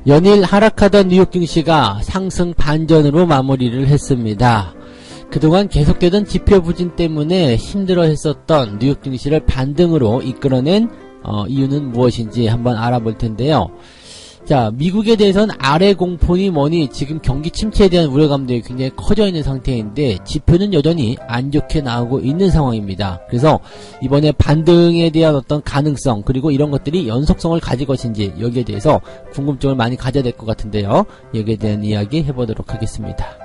연일 하락하던 뉴욕 증시가 상승 반전으로 마무리를 했습니다. 그동안 계속되던 지표 부진 때문에 힘들어했었던 뉴욕 증시를 반등으로 이끌어낸 이유는 무엇인지 한번 알아볼 텐데요. 자, 미국에 대해서는 아래 공포니 뭐니 지금 경기 침체에 대한 우려감들이 굉장히 커져 있는 상태인데 지표는 여전히 안 좋게 나오고 있는 상황입니다. 그래서 이번에 반등에 대한 어떤 가능성 그리고 이런 것들이 연속성을 가질 것인지 여기에 대해서 궁금증을 많이 가져야 될 것 같은데요. 여기에 대한 이야기 해보도록 하겠습니다.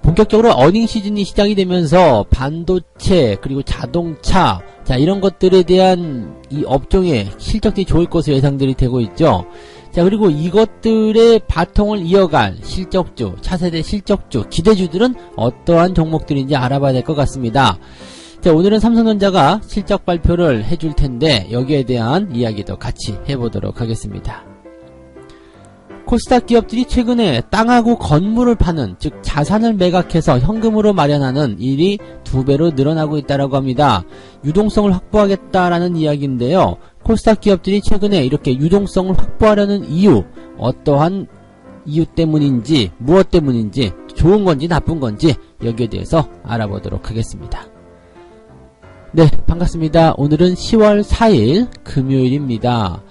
본격적으로 어닝 시즌이 시작이 되면서 반도체 그리고 자동차 자 이런 것들에 대한 이 업종의 실적들이 좋을 것으로 예상들이 되고 있죠. 자 그리고 이것들의 바통을 이어갈 실적주, 차세대 실적주, 기대주들은 어떠한 종목들인지 알아봐야 될 것 같습니다. 자 오늘은 삼성전자가 실적 발표를 해줄 텐데 여기에 대한 이야기도 같이 해보도록 하겠습니다. 코스닥 기업들이 최근에 땅하고 건물을 파는 즉 자산을 매각해서 현금으로 마련하는 일이 2배로 늘어나고 있다고 합니다. 유동성을 확보하겠다라는 이야기인데요. 코스닥 기업들이 최근에 이렇게 유동성을 확보하려는 이유 어떠한 이유 때문인지 무엇 때문인지 좋은 건지 나쁜 건지 여기에 대해서 알아보도록 하겠습니다. 네 반갑습니다. 오늘은 10월 4일 금요일입니다.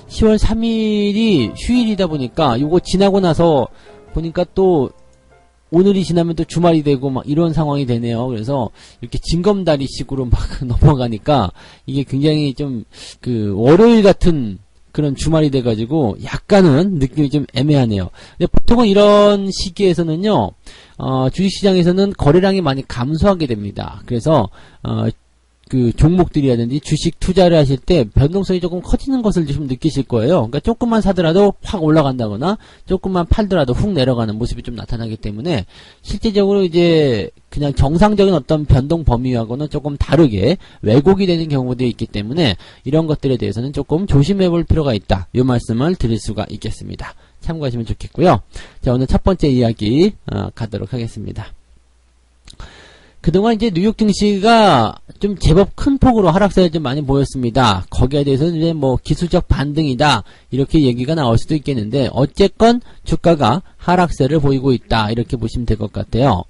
10월 3일이 휴일이다 보니까 요거 지나고 나서 보니까 또 오늘이 지나면 또 주말이 되고 막 이런 상황이 되네요. 그래서 이렇게 징검다리 식으로 막 넘어가니까 이게 굉장히 좀 그 월요일 같은 그런 주말이 돼가지고 약간은 느낌이 좀 애매하네요. 근데 보통은 이런 시기에서는요, 주식시장에서는 거래량이 많이 감소하게 됩니다. 그래서, 그 종목들이라든지 주식 투자를 하실 때 변동성이 조금 커지는 것을 좀 느끼실 거예요. 그러니까 조금만 사더라도 확 올라간다거나 조금만 팔더라도 훅 내려가는 모습이 좀 나타나기 때문에 실제적으로 이제 그냥 정상적인 어떤 변동 범위하고는 조금 다르게 왜곡이 되는 경우들이 있기 때문에 이런 것들에 대해서는 조금 조심해 볼 필요가 있다. 이 말씀을 드릴 수가 있겠습니다. 참고하시면 좋겠고요. 자 오늘 첫 번째 이야기 가도록 하겠습니다. 그동안 이제 뉴욕 증시가 좀 제법 큰 폭으로 하락세를 좀 많이 보였습니다. 거기에 대해서는 이제 뭐 기술적 반등이다 이렇게 얘기가 나올 수도 있겠는데 어쨌건 주가가 하락세를 보이고 있다 이렇게 보시면 될 것 같아요.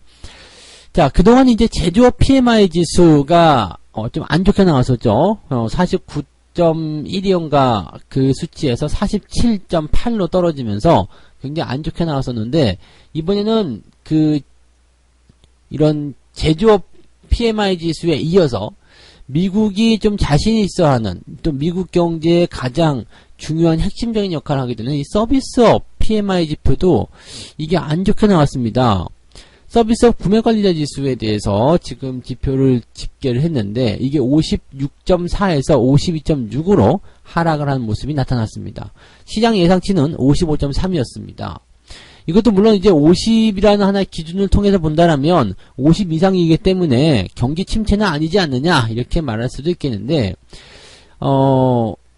자 그동안 이제 제조업 PMI 지수가 좀 안 좋게 나왔었죠. 49.1이었는가 그 수치에서 47.8로 떨어지면서 굉장히 안 좋게 나왔었는데 이번에는 그 이런 제조업 PMI 지수에 이어서 미국이 좀 자신이 있어 하는 또 미국 경제의 가장 중요한 핵심적인 역할을 하게 되는 이 서비스업 PMI 지표도 이게 안 좋게 나왔습니다. 서비스업 구매관리자 지수에 대해서 지금 지표를 집계를 했는데 이게 56.4에서 52.6으로 하락을 하는 모습이 나타났습니다. 시장 예상치는 55.3이었습니다. 이것도 물론 이제 50이라는 하나의 기준을 통해서 본다라면 50 이상이기 때문에 경기 침체는 아니지 않느냐 이렇게 말할 수도 있겠는데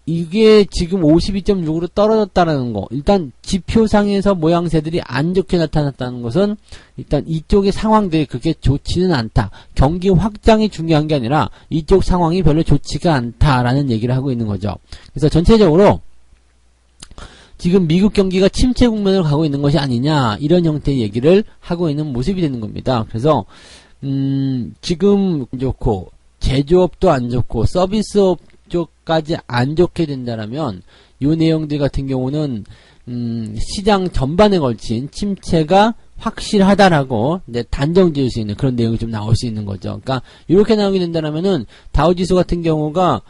이게 지금 52.6으로 떨어졌다는 거 일단 지표상에서 모양새들이 안 좋게 나타났다는 것은 일단 이쪽의 상황들이 그렇게 좋지는 않다. 경기 확장이 중요한 게 아니라 이쪽 상황이 별로 좋지가 않다라는 얘기를 하고 있는 거죠. 그래서 전체적으로 지금 미국 경기가 침체 국면을 가고 있는 것이 아니냐 이런 형태의 얘기를 하고 있는 모습이 되는 겁니다. 그래서 지금 안 좋고 제조업도 안 좋고 서비스업 쪽까지 안 좋게 된다라면 이 내용들 같은 경우는 시장 전반에 걸친 침체가 확실하다라고 단정 지을 수 있는 그런 내용이 좀 나올 수 있는 거죠. 그러니까 이렇게 나오게 된다라면은 다우지수 같은 경우가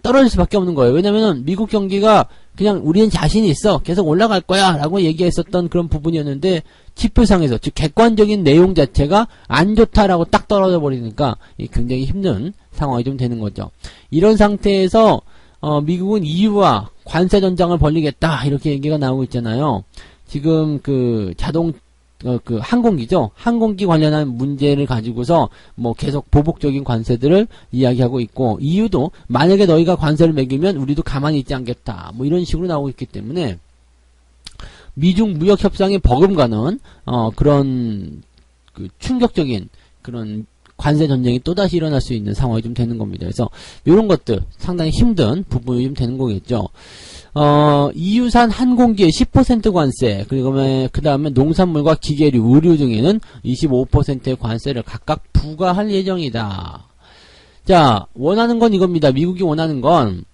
떨어질 수밖에 없는 거예요. 왜냐면은 미국 경기가 그냥 우리는 자신이 있어 계속 올라갈 거야 라고 얘기했었던 그런 부분이었는데 지표상에서 즉 객관적인 내용 자체가 안 좋다라고 딱 떨어져 버리니까 굉장히 힘든 상황이 좀 되는 거죠. 이런 상태에서 미국은 EU와 관세 전장을 벌리겠다 이렇게 얘기가 나오고 있잖아요. 지금 그 그 항공기죠. 항공기 관련한 문제를 가지고서 뭐 계속 보복적인 관세들을 이야기하고 있고 EU도 만약에 너희가 관세를 매기면 우리도 가만히 있지 않겠다. 뭐 이런 식으로 나오고 있기 때문에 미중 무역 협상에 버금가는 그런 그 충격적인 그런 관세 전쟁이 또다시 일어날 수 있는 상황이 좀 되는 겁니다. 그래서 이런 것들 상당히 힘든 부분이 좀 되는 거겠죠. EU산 항공기에 10% 관세, 그리고 그 다음에 농산물과 기계류, 의류 등에는 25%의 관세를 각각 부과할 예정이다. 자, 원하는 건 이겁니다. 미국이 원하는 건,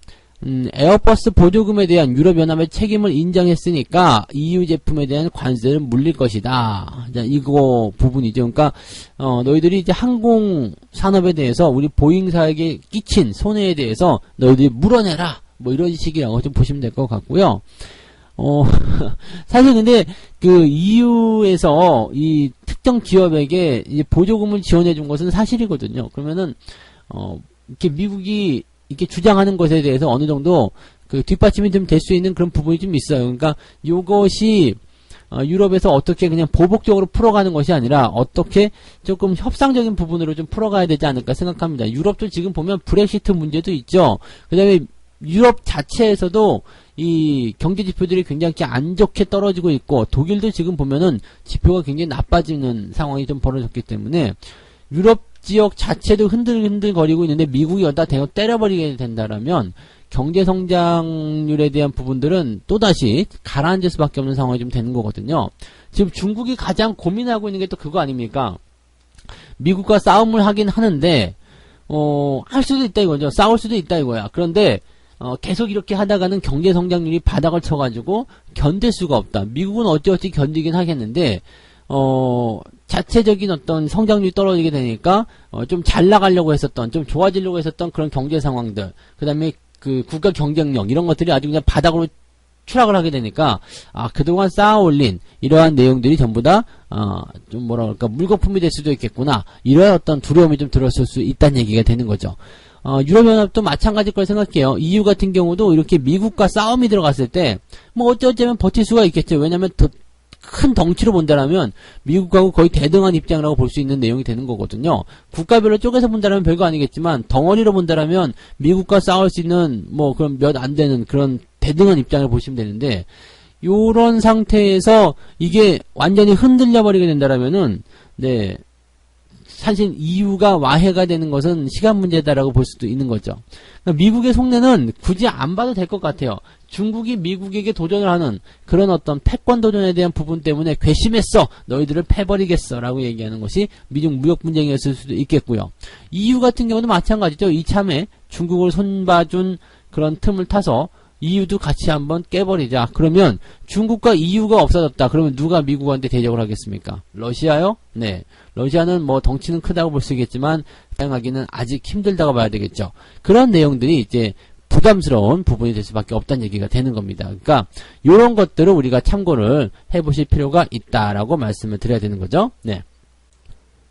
에어버스 보조금에 대한 유럽연합의 책임을 인정했으니까 EU 제품에 대한 관세를 물릴 것이다. 자, 이거 부분이죠. 그러니까 너희들이 이제 항공 산업에 대해서 우리 보잉사에게 끼친 손해에 대해서 너희들이 물어내라. 뭐 이런 식이라고 좀 보시면 될 것 같고요. 사실 근데 그 EU에서 이 특정 기업에게 이제 보조금을 지원해 준 것은 사실이거든요. 그러면은 이렇게 미국이 이렇게 주장하는 것에 대해서 어느 정도 그 뒷받침이 좀 될 수 있는 그런 부분이 좀 있어요. 그러니까 요것이 유럽에서 어떻게 그냥 보복적으로 풀어가는 것이 아니라 어떻게 조금 협상적인 부분으로 좀 풀어가야 되지 않을까 생각합니다. 유럽도 지금 보면 브렉시트 문제도 있죠. 그 다음에 유럽 자체에서도 이 경제 지표들이 굉장히 안 좋게 떨어지고 있고, 독일도 지금 보면은 지표가 굉장히 나빠지는 상황이 좀 벌어졌기 때문에 유럽 지역 자체도 흔들흔들거리고 있는데 미국이 여기다 대고 때려버리게 된다라면 경제 성장률에 대한 부분들은 또다시 가라앉을 수밖에 없는 상황이 좀 되는 거거든요. 지금 중국이 가장 고민하고 있는 게 또 그거 아닙니까? 미국과 싸움을 하긴 하는데 할 수도 있다 이거죠. 싸울 수도 있다 이거야. 그런데 계속 이렇게 하다가는 경제 성장률이 바닥을 쳐가지고 견딜 수가 없다. 미국은 어찌어찌 견디긴 하겠는데 자체적인 어떤 성장률이 떨어지게 되니까 좀 잘 나가려고 했었던, 좀 좋아지려고 했었던 그런 경제 상황들, 그 다음에 그 국가 경쟁력 이런 것들이 아주 그냥 바닥으로 추락을 하게 되니까 그동안 쌓아올린 이러한 내용들이 전부 다 좀 뭐라 그럴까 물거품이 될 수도 있겠구나, 이러한 어떤 두려움이 좀 들었을 수 있다는 얘기가 되는 거죠. 유럽연합도 마찬가지일 걸 생각해요. EU 같은 경우도 이렇게 미국과 싸움이 들어갔을 때 뭐 어쩌면 버틸 수가 있겠죠. 왜냐면 더 큰 덩치로 본다라면 미국하고 거의 대등한 입장이라고 볼 수 있는 내용이 되는 거거든요. 국가별로 쪼개서 본다라면 별거 아니겠지만 덩어리로 본다라면 미국과 싸울 수 있는 뭐 그런 몇 안 되는 그런 대등한 입장을 보시면 되는데, 요런 상태에서 이게 완전히 흔들려 버리게 된다라면은 네, 사실 EU가 와해가 되는 것은 시간 문제다라고 볼 수도 있는 거죠. 그러니까 미국의 속내는 굳이 안 봐도 될 것 같아요. 중국이 미국에게 도전을 하는 그런 어떤 패권 도전에 대한 부분 때문에 괘씸했어, 너희들을 패버리겠어 라고 얘기하는 것이 미중 무역 분쟁이었을 수도 있겠고요. EU 같은 경우도 마찬가지죠. 이참에 중국을 손봐준 그런 틈을 타서 EU도 같이 한번 깨버리자. 그러면 중국과 EU가 없어졌다. 그러면 누가 미국한테 대적을 하겠습니까? 러시아요? 네. 러시아는 뭐 덩치는 크다고 볼 수 있겠지만 사용하기는 아직 힘들다고 봐야 되겠죠. 그런 내용들이 이제 부담스러운 부분이 될 수밖에 없다는 얘기가 되는 겁니다. 그러니까 이런 것들을 우리가 참고를 해보실 필요가 있다라고 말씀을 드려야 되는 거죠. 네.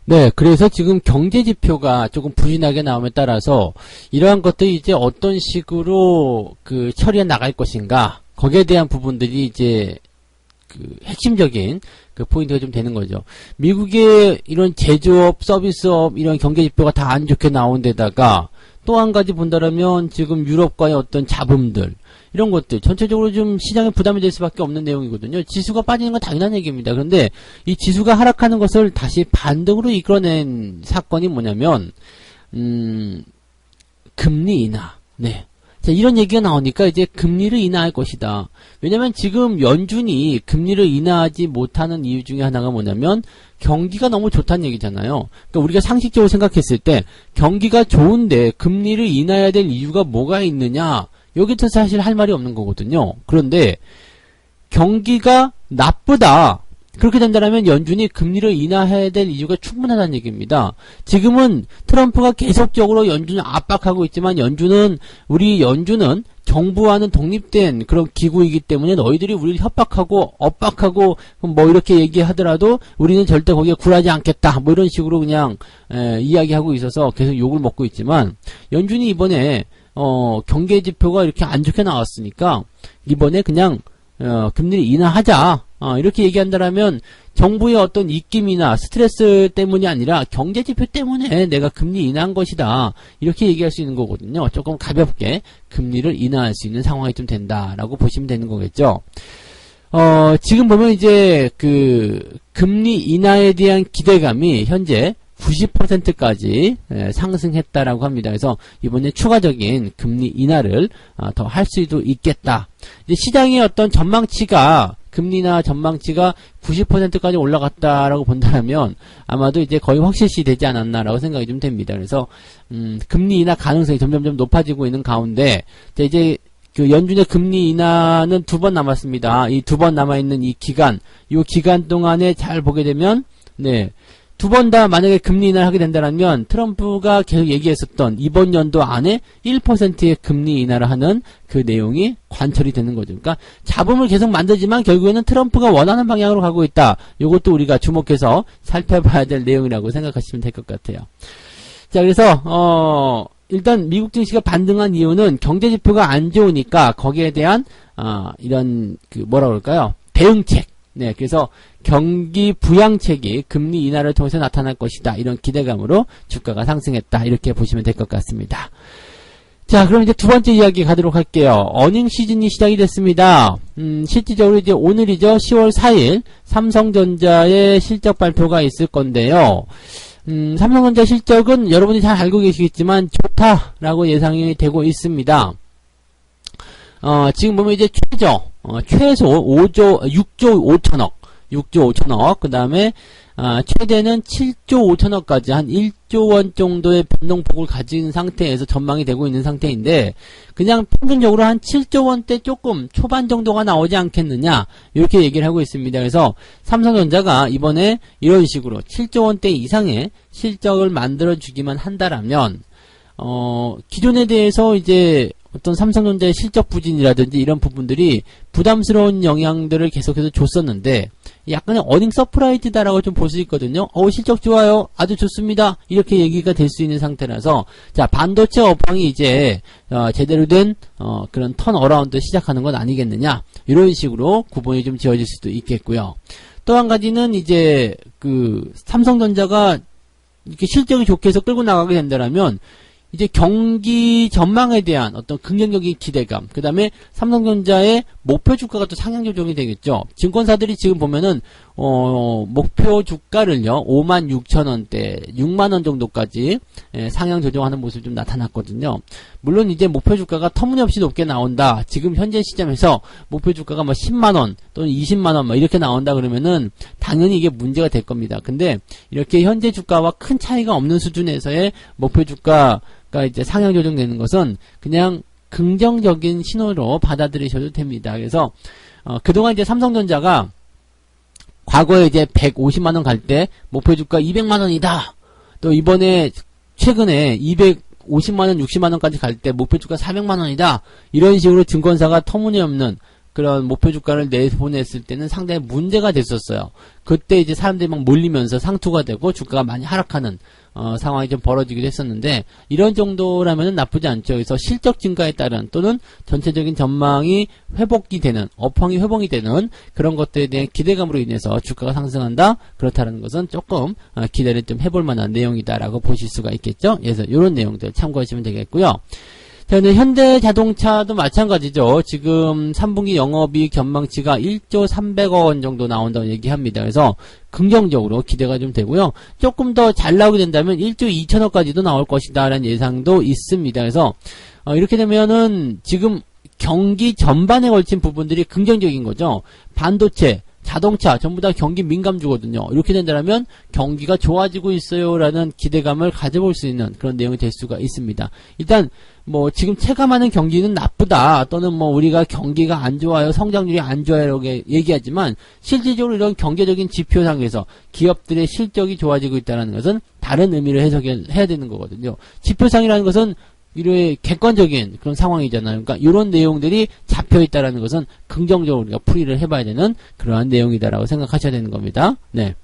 네, 그래서 지금 경제지표가 조금 부진하게 나옴에 따라서 이러한 것들이 이제 어떤 식으로 그 처리해 나갈 것인가, 거기에 대한 부분들이 이제 그 핵심적인 그 포인트가 좀 되는 거죠. 미국의 이런 제조업, 서비스업 이런 경제지표가 다 안 좋게 나온 데다가 또 한 가지 본다라면 지금 유럽과의 어떤 잡음들, 이런 것들 전체적으로 좀 시장에 부담이 될 수밖에 없는 내용이거든요. 지수가 빠지는 건 당연한 얘기입니다. 그런데 이 지수가 하락하는 것을 다시 반등으로 이끌어낸 사건이 뭐냐면 금리 인하. 네. 자, 이런 얘기가 나오니까 이제 금리를 인하할 것이다. 왜냐면 지금 연준이 금리를 인하하지 못하는 이유 중에 하나가 뭐냐면 경기가 너무 좋다는 얘기잖아요. 그러니까 우리가 상식적으로 생각했을 때 경기가 좋은데 금리를 인하해야 될 이유가 뭐가 있느냐, 여기서 사실 할 말이 없는 거거든요. 그런데 경기가 나쁘다, 그렇게 된다면 연준이 금리를 인하해야 될 이유가 충분하다는 얘기입니다. 지금은 트럼프가 계속적으로 연준을 압박하고 있지만 우리 연준은 정부와는 독립된 그런 기구이기 때문에 너희들이 우리를 협박하고 압박하고 뭐 이렇게 얘기하더라도 우리는 절대 거기에 굴하지 않겠다, 뭐 이런 식으로 그냥 이야기하고 있어서 계속 욕을 먹고 있지만, 연준이 이번에 경제 지표가 이렇게 안 좋게 나왔으니까 이번에 그냥 금리를 인하하자, 이렇게 얘기한다라면 정부의 어떤 입김이나 스트레스 때문이 아니라 경제지표 때문에 내가 금리 인하한 것이다, 이렇게 얘기할 수 있는 거거든요. 조금 가볍게 금리를 인하할 수 있는 상황이 좀 된다라고 보시면 되는 거겠죠. 지금 보면 이제 그 금리 인하에 대한 기대감이 현재 90%까지 상승했다라고 합니다. 그래서 이번에 추가적인 금리 인하를 더 할 수도 있겠다. 이제 시장의 어떤 전망치가 금리나 전망치가 90%까지 올라갔다라고 본다면 아마도 이제 거의 확실시 되지 않았나라고 생각이 좀 됩니다. 그래서 금리 인하 가능성이 점점점 높아지고 있는 가운데 이제 그 연준의 금리 인하는 2번 남았습니다. 이 2번 남아있는 이 기간 동안에 잘 보게 되면, 네. 2번 다 만약에 금리 인하를 하게 된다면 트럼프가 계속 얘기했었던 이번 연도 안에 1%의 금리 인하를 하는 그 내용이 관철이 되는 거죠. 그러니까 잡음을 계속 만들지만 결국에는 트럼프가 원하는 방향으로 가고 있다. 이것도 우리가 주목해서 살펴봐야 될 내용이라고 생각하시면 될 것 같아요. 자, 그래서 일단 미국 증시가 반등한 이유는 경제 지표가 안 좋으니까 거기에 대한 이런 그 뭐라 그럴까요? 대응책. 네, 그래서 경기 부양책이 금리 인하를 통해서 나타날 것이다. 이런 기대감으로 주가가 상승했다. 이렇게 보시면 될 것 같습니다. 자, 그럼 이제 두 번째 이야기 가도록 할게요. 어닝 시즌이 시작이 됐습니다. 실질적으로 이제 오늘이죠. 10월 4일 삼성전자의 실적 발표가 있을 건데요. 삼성전자 실적은 여러분이 잘 알고 계시겠지만 좋다라고 예상이 되고 있습니다. 지금 보면 이제 최소 6조 5천억, 그 다음에, 최대는 7조 5천억까지 한 1조 원 정도의 변동폭을 가진 상태에서 전망이 되고 있는 상태인데, 그냥 평균적으로 한 7조 원대 조금 초반 정도가 나오지 않겠느냐, 이렇게 얘기를 하고 있습니다. 그래서 삼성전자가 이번에 이런 식으로 7조 원대 이상의 실적을 만들어주기만 한다라면, 기존에 대해서 이제 어떤 삼성전자의 실적 부진이라든지 이런 부분들이 부담스러운 영향들을 계속해서 줬었는데 약간의 어닝 서프라이즈다라고 좀 볼 수 있거든요. 실적 좋아요. 아주 좋습니다. 이렇게 얘기가 될 수 있는 상태라서 자, 반도체 업황이 이제 제대로 된 그런 턴 어라운드 시작하는 건 아니겠느냐. 이런 식으로 구분이 좀 지어질 수도 있겠고요. 또 한 가지는 이제 그 삼성전자가 이렇게 실적이 좋게 해서 끌고 나가게 된다면 이제 경기 전망에 대한 어떤 긍정적인 기대감, 그 다음에 삼성전자의 목표 주가가 또 상향 조정이 되겠죠. 증권사들이 지금 보면은, 목표 주가를요, 56,000원대, 6만원 정도까지, 상향 조정하는 모습이 좀 나타났거든요. 물론 이제 목표 주가가 터무니없이 높게 나온다. 지금 현재 시점에서 목표 주가가 뭐 10만원 또는 20만원 뭐 이렇게 나온다 그러면은 당연히 이게 문제가 될 겁니다. 근데 이렇게 현재 주가와 큰 차이가 없는 수준에서의 목표 주가가 이제 상향 조정되는 것은 그냥 긍정적인 신호로 받아들이셔도 됩니다. 그래서 그동안 이제 삼성전자가 과거에 이제 150만원 갈 때 목표 주가 200만원이다. 또 이번에 최근에 250만원, 60만원까지 갈 때 목표 주가 400만원이다. 이런 식으로 증권사가 터무니없는 그런 목표 주가를 내보냈을 때는 상당히 문제가 됐었어요. 그때 이제 사람들이 막 몰리면서 상투가 되고 주가가 많이 하락하는 상황이 좀 벌어지기도 했었는데 이런 정도라면 나쁘지 않죠. 그래서 실적 증가에 따른 또는 전체적인 전망이 회복이 되는 업황이 회복이 되는 그런 것들에 대한 기대감으로 인해서 주가가 상승한다. 그렇다는 것은 조금 기대를 좀 해볼 만한 내용이다라고 보실 수가 있겠죠. 그래서 이런 내용들 참고하시면 되겠고요. 자, 근데 현대자동차도 마찬가지죠. 지금 3분기 영업이익 전망치가 1조 300억 원 정도 나온다고 얘기합니다. 그래서 긍정적으로 기대가 좀 되고요. 조금 더 잘 나오게 된다면 1조 2천억까지도 나올 것이다 라는 예상도 있습니다. 그래서 이렇게 되면은 지금 경기 전반에 걸친 부분들이 긍정적인 거죠. 반도체, 자동차 전부 다 경기 민감주거든요. 이렇게 된다면 경기가 좋아지고 있어요라는 기대감을 가져볼 수 있는 그런 내용이 될 수가 있습니다. 일단 뭐 지금 체감하는 경기는 나쁘다 또는 뭐 우리가 경기가 안 좋아요, 성장률이 안 좋아요 이렇게 얘기하지만 실질적으로 이런 경제적인 지표상에서 기업들의 실적이 좋아지고 있다는 것은 다른 의미로 해석해야 되는 거거든요. 지표상이라는 것은 이런 객관적인 그런 상황이잖아요. 그러니까 이런 내용들이 잡혀 있다라는 것은 긍정적으로 우리가 풀이를 해봐야 되는 그러한 내용이다라고 생각하셔야 되는 겁니다. 네.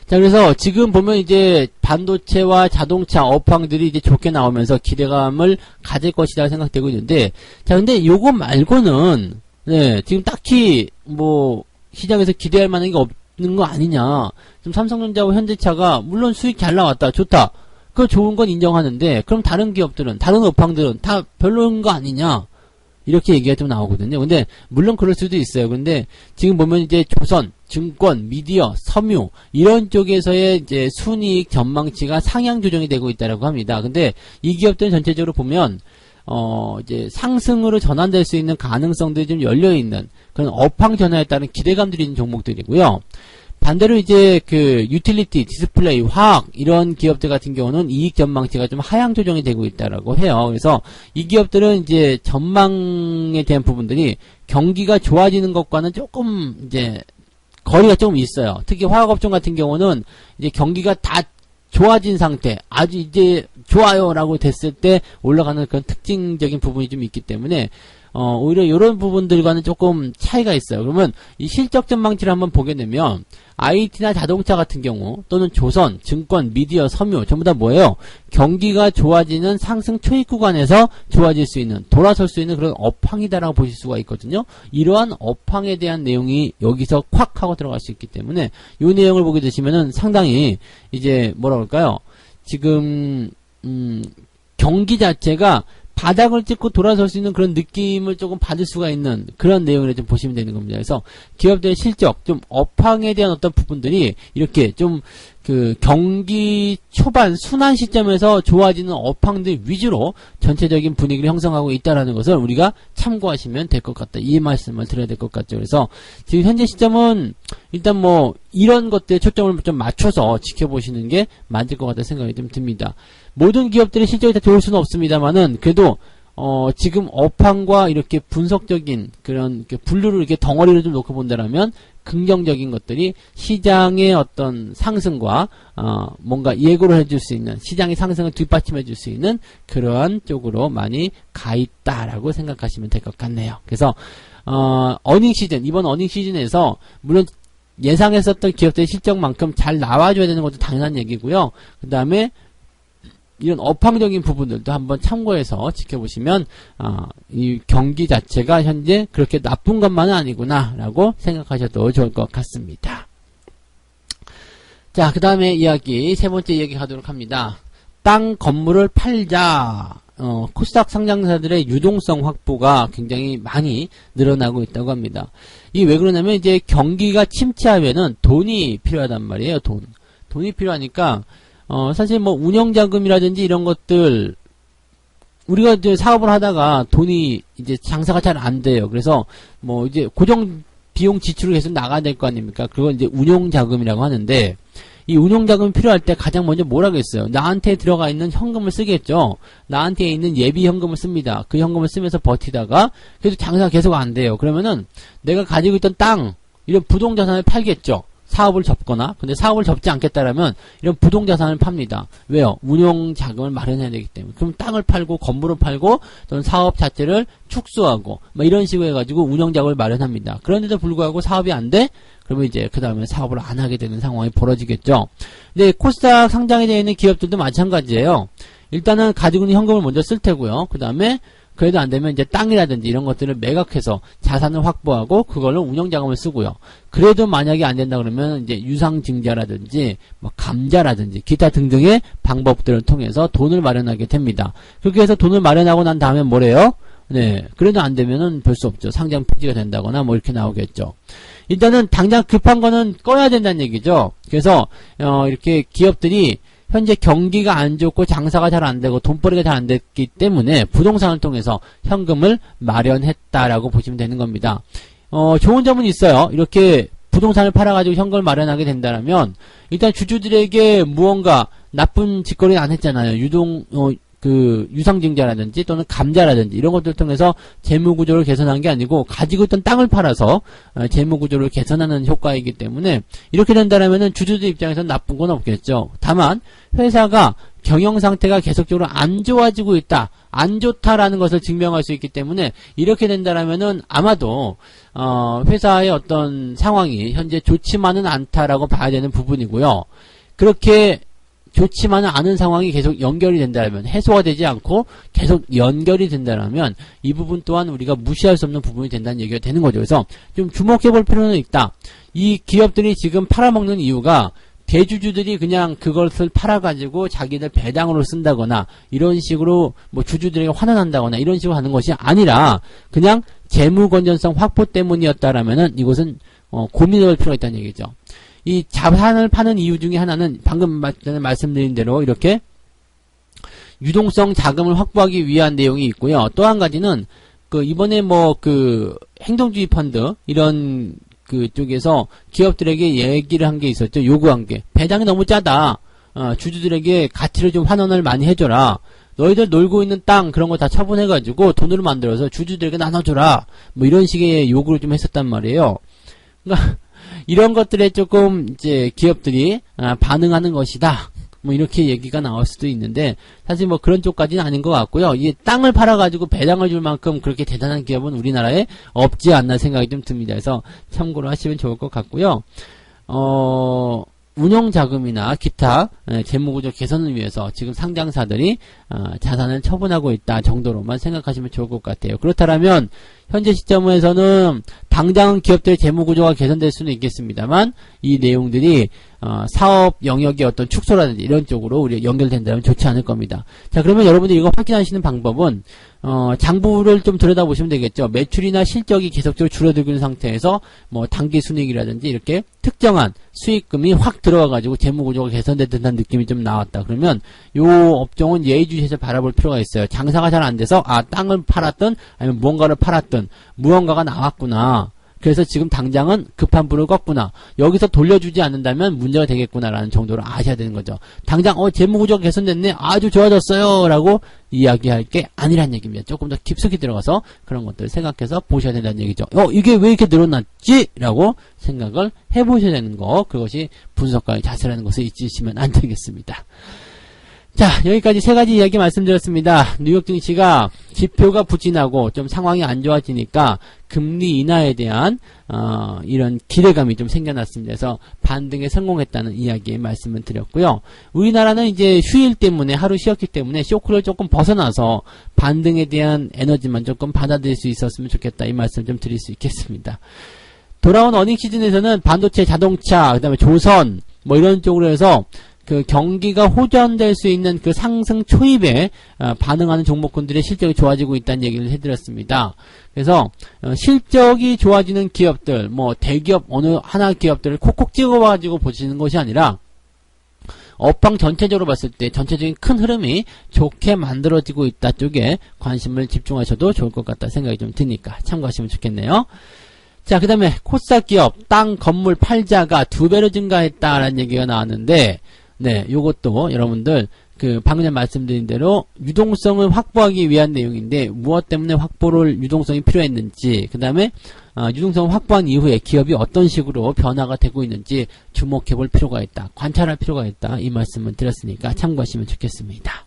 자, 그래서 지금 보면 이제 반도체와 자동차 업황들이 이제 좋게 나오면서 기대감을 가질 것이다 생각되고 있는데, 자, 근데 요거 말고는, 네, 지금 딱히 뭐 시장에서 기대할 만한 게 없는 거 아니냐. 지금 삼성전자와 현대차가 물론 수익 잘 나왔다, 좋다. 그 좋은 건 인정하는데 그럼 다른 기업들은 다른 업황들은 다 별로인 거 아니냐 이렇게 얘기가 좀 나오거든요. 근데 물론 그럴 수도 있어요. 근데 지금 보면 이제 조선, 증권, 미디어, 섬유 이런 쪽에서의 이제 순이익 전망치가 상향 조정이 되고 있다라고 합니다. 근데 이 기업들은 전체적으로 보면 이제 상승으로 전환될 수 있는 가능성들이 좀 열려 있는 그런 업황 전환에 따른 기대감들이 있는 종목들이고요. 반대로 이제 그 유틸리티, 디스플레이, 화학 이런 기업들 같은 경우는 이익 전망치가 좀 하향 조정이 되고 있다라고 해요. 그래서 이 기업들은 이제 전망에 대한 부분들이 경기가 좋아지는 것과는 조금 이제 거리가 조금 있어요. 특히 화학업종 같은 경우는 이제 경기가 다 좋아진 상태, 아주 이제 좋아요라고 됐을 때 올라가는 그런 특징적인 부분이 좀 있기 때문에 오히려 이런 부분들과는 조금 차이가 있어요. 그러면 이 실적 전망치를 한번 보게 되면 IT나 자동차 같은 경우 또는 조선, 증권, 미디어, 섬유 전부 다 뭐예요? 경기가 좋아지는 상승 초입 구간에서 좋아질 수 있는, 돌아설 수 있는 그런 업황이다라고 보실 수가 있거든요. 이러한 업황에 대한 내용이 여기서 콱 하고 들어갈 수 있기 때문에 이 내용을 보게 되시면은 상당히 이제 뭐라 그럴까요? 지금 경기 자체가 바닥을 찍고 돌아설 수 있는 그런 느낌을 조금 받을 수가 있는 그런 내용을 좀 보시면 되는 겁니다. 그래서 기업들의 실적, 좀 업황에 대한 어떤 부분들이 이렇게 좀 그 경기 초반 순환 시점에서 좋아지는 업황들 위주로 전체적인 분위기를 형성하고 있다라는 것을 우리가 참고하시면 될 것 같다. 이 말씀을 드려야 될 것 같죠. 그래서 지금 현재 시점은 일단 뭐 이런 것들에 초점을 좀 맞춰서 지켜보시는 게 맞을 것 같다는 생각이 좀 듭니다. 모든 기업들의 실적이 다 좋을 수는 없습니다만은 그래도 지금 업황과 이렇게 분석적인 그런 분류를 이렇게 덩어리를 좀 놓고 본다라면 긍정적인 것들이 시장의 어떤 상승과 뭔가 예고를 해줄 수 있는, 시장의 상승을 뒷받침해 줄 수 있는 그러한 쪽으로 많이 가 있다라고 생각하시면 될 것 같네요. 그래서 어닝 시즌, 이번 어닝 시즌에서 물론 예상했었던 기업들의 실적만큼 잘 나와줘야 되는 것도 당연한 얘기고요. 그 다음에 이런 업황적인 부분들도 한번 참고해서 지켜보시면 이 경기 자체가 현재 그렇게 나쁜 것만은 아니구나 라고 생각하셔도 좋을 것 같습니다. 자, 그 다음에 이야기, 세 번째 이야기 가도록 합니다. 땅, 건물을 팔자. 코스닥 상장사들의 유동성 확보가 굉장히 많이 늘어나고 있다고 합니다. 이게 왜 그러냐면 이제 경기가 침체하면은 돈이 필요하단 말이에요. 돈이 필요하니까 사실 뭐 운영자금이라든지 이런 것들 우리가 이제 사업을 하다가 돈이 이제 장사가 잘 안 돼요. 그래서 뭐 이제 고정 비용 지출을 계속 나가야 될 거 아닙니까? 그건 이제 운용자금이라고 하는데 이 운용자금이 필요할 때 가장 먼저 뭘 하겠어요? 나한테 들어가 있는 현금을 쓰겠죠. 나한테 있는 예비 현금을 씁니다. 그 현금을 쓰면서 버티다가 그래도 장사가 계속 안 돼요. 그러면은 내가 가지고 있던 땅 이런 부동자산을 팔겠죠. 사업을 접거나, 근데 사업을 접지 않겠다라면 이런 부동자산을 팝니다. 왜요? 운용 자금을 마련해야 되기 때문에. 그럼 땅을 팔고 건물을 팔고 또는 사업 자체를 축소하고 뭐 이런 식으로 해가지고 운용 자금을 마련합니다. 그런데도 불구하고 사업이 안 돼? 그러면 이제 그 다음에 사업을 안 하게 되는 상황이 벌어지겠죠. 근데 코스닥 상장에 되어 있는 기업들도 마찬가지예요. 일단은 가지고 있는 현금을 먼저 쓸 테고요. 그 다음에 그래도 안 되면 이제 땅이라든지 이런 것들을 매각해서 자산을 확보하고 그걸로 운영자금을 쓰고요. 그래도 만약에 안 된다 그러면 이제 유상증자라든지 뭐 감자라든지 기타 등등의 방법들을 통해서 돈을 마련하게 됩니다. 그렇게 해서 돈을 마련하고 난 다음에 뭐래요? 네, 그래도 안 되면은 별 수 없죠. 상장 폐지가 된다거나 뭐 이렇게 나오겠죠. 일단은 당장 급한 거는 꺼야 된다는 얘기죠. 그래서 이렇게 기업들이 현재 경기가 안 좋고 장사가 잘 안 되고 돈벌이가 잘 안 됐기 때문에 부동산을 통해서 현금을 마련했다라고 보시면 되는 겁니다. 좋은 점은 있어요. 이렇게 부동산을 팔아가지고 현금을 마련하게 된다면 일단 주주들에게 무언가 나쁜 짓거리는 안 했잖아요. 유상증자라든지 또는 감자라든지 이런 것들을 통해서 재무구조를 개선한 게 아니고 가지고 있던 땅을 팔아서 재무구조를 개선하는 효과이기 때문에 이렇게 된다라면은 주주들 입장에서는 나쁜 건 없겠죠. 다만 회사가 경영 상태가 계속적으로 안 좋아지고 있다, 안 좋다라는 것을 증명할 수 있기 때문에 이렇게 된다라면은 아마도 회사의 어떤 상황이 현재 좋지만은 않다라고 봐야 되는 부분이고요. 그렇게 좋지만은 않은 상황이 계속 연결이 된다면, 해소가 되지 않고 계속 연결이 된다면 이 부분 또한 우리가 무시할 수 없는 부분이 된다는 얘기가 되는 거죠. 그래서 좀 주목해 볼 필요는 있다. 이 기업들이 지금 팔아먹는 이유가 대주주들이 그냥 그것을 팔아가지고 자기들 배당으로 쓴다거나 이런 식으로 뭐 주주들에게 환원한다거나 이런 식으로 하는 것이 아니라 그냥 재무 건전성 확보 때문이었다라면은 이것은 고민해볼 필요가 있다는 얘기죠. 이 자산을 파는 이유 중에 하나는 방금 전에 말씀드린 대로 이렇게 유동성 자금을 확보하기 위한 내용이 있고요. 또 한 가지는 이번에 행동주의 펀드 이런 쪽에서 기업들에게 얘기를 한 게 있었죠. 요구한 게 배당이 너무 짜다. 주주들에게 가치를 좀 환원을 많이 해줘라. 너희들 놀고 있는 땅 그런 거 다 처분해가지고 돈으로 만들어서 주주들에게 나눠줘라. 뭐 이런 식의 요구를 좀 했었단 말이에요. 그러니까 이런 것들에 조금 이제 기업들이 반응하는 것이다. 뭐 이렇게 얘기가 나올 수도 있는데 사실 뭐 그런 쪽까지는 아닌 것 같고요. 이 땅을 팔아가지고 배당을 줄 만큼 그렇게 대단한 기업은 우리나라에 없지 않나 생각이 좀 듭니다. 그래서 참고로 하시면 좋을 것 같고요. 운용자금이나 기타 재무구조 개선을 위해서 지금 상장사들이 자산을 처분하고 있다 정도로만 생각하시면 좋을 것 같아요. 그렇다면 현재 시점에서는 당장은 기업들의 재무구조가 개선될 수는 있겠습니다만 이 내용들이 사업 영역의 어떤 축소라든지 이런 쪽으로 우리가 연결된다면 좋지 않을 겁니다. 자, 그러면 여러분들이 이거 확인하시는 방법은 장부를 좀 들여다보시면 되겠죠. 매출이나 실적이 계속적으로 줄어들고 있는 상태에서 뭐 당기순이익이라든지 이렇게 특정한 수익금이 확 들어와가지고 재무구조가 개선된다는 느낌이 좀 나왔다. 그러면 요 업종은 예의주시해서 바라볼 필요가 있어요. 장사가 잘 안 돼서 땅을 팔았든 아니면 무언가를 팔았든 무언가가 나왔구나. 그래서 지금 당장은 급한 불을 껐구나. 여기서 돌려주지 않는다면 문제가 되겠구나라는 정도로 아셔야 되는 거죠. 당장 재무구조가 개선됐네. 아주 좋아졌어요. 라고 이야기할 게 아니란 얘기입니다. 조금 더 깊숙이 들어가서 그런 것들을 생각해서 보셔야 된다는 얘기죠. 이게 왜 이렇게 늘어났지? 라고 생각을 해보셔야 되는 거. 그것이 분석가의 자세라는 것을 잊으시면 안 되겠습니다. 자, 여기까지 세 가지 이야기 말씀드렸습니다. 뉴욕 증시가 지표가 부진하고 좀 상황이 안 좋아지니까 금리 인하에 대한 이런 기대감이 좀 생겨났습니다. 그래서 반등에 성공했다는 이야기에 말씀을 드렸고요. 우리나라는 이제 휴일 때문에 하루 쉬었기 때문에 쇼크를 조금 벗어나서 반등에 대한 에너지만 조금 받아들일 수 있었으면 좋겠다. 이 말씀을 좀 드릴 수 있겠습니다. 돌아온 어닝 시즌에서는 반도체, 자동차, 그다음에 조선 뭐 이런 쪽으로 해서 경기가 호전될 수 있는 상승 초입에 반응하는 종목군들의 실적이 좋아지고 있다는 얘기를 해드렸습니다. 그래서 실적이 좋아지는 기업들, 뭐 대기업 어느 하나 기업들을 콕콕 찍어가지고 보시는 것이 아니라 업황 전체적으로 봤을 때 전체적인 큰 흐름이 좋게 만들어지고 있다 쪽에 관심을 집중하셔도 좋을 것 같다 생각이 좀 드니까 참고하시면 좋겠네요. 자, 그 다음에 코스닥 기업 땅 건물 팔자가 2배로 증가했다라는 얘기가 나왔는데 네, 요것도 여러분들 방금 전에 말씀드린 대로 유동성을 확보하기 위한 내용인데 무엇 때문에 유동성이 필요했는지 그 다음에 유동성을 확보한 이후에 기업이 어떤 식으로 변화가 되고 있는지 주목해 볼 필요가 있다. 관찰할 필요가 있다. 이 말씀을 드렸으니까 참고하시면 좋겠습니다.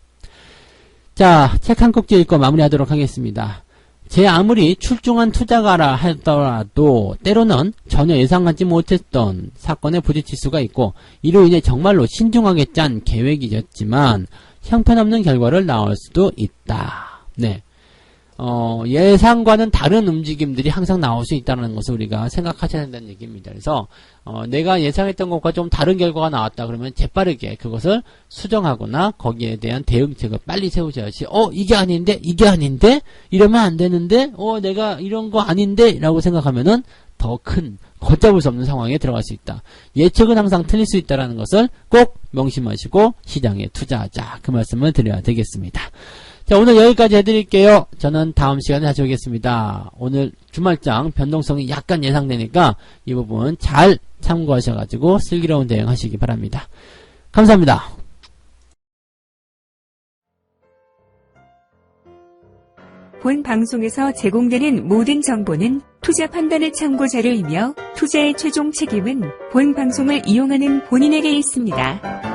자, 책 한 꼭지 읽고 마무리하도록 하겠습니다. 제 아무리 출중한 투자가라 하더라도 때로는 전혀 예상하지 못했던 사건에 부딪힐 수가 있고 이로 인해 정말로 신중하게 짠 계획이었지만 형편없는 결과를 낳을 수도 있다. 네. 예상과는 다른 움직임들이 항상 나올 수 있다는 것을 우리가 생각하셔야 된다는 얘기입니다. 그래서 내가 예상했던 것과 좀 다른 결과가 나왔다 그러면 재빠르게 그것을 수정하거나 거기에 대한 대응책을 빨리 세우셔야지 이게 아닌데 이러면 안 되는데 내가 이런 거 아닌데 라고 생각하면은 더 큰 걷잡을 수 없는 상황에 들어갈 수 있다. 예측은 항상 틀릴 수 있다는 것을 꼭 명심하시고 시장에 투자하자. 그 말씀을 드려야 되겠습니다. 자, 오늘 여기까지 해드릴게요. 저는 다음 시간에 다시 오겠습니다. 오늘 주말장 변동성이 약간 예상되니까 이 부분 잘 참고하셔가지고 슬기로운 대응하시기 바랍니다. 감사합니다. 본 방송에서 제공되는 모든 정보는 투자 판단의 참고자료이며 투자의 최종 책임은 본 방송을 이용하는 본인에게 있습니다.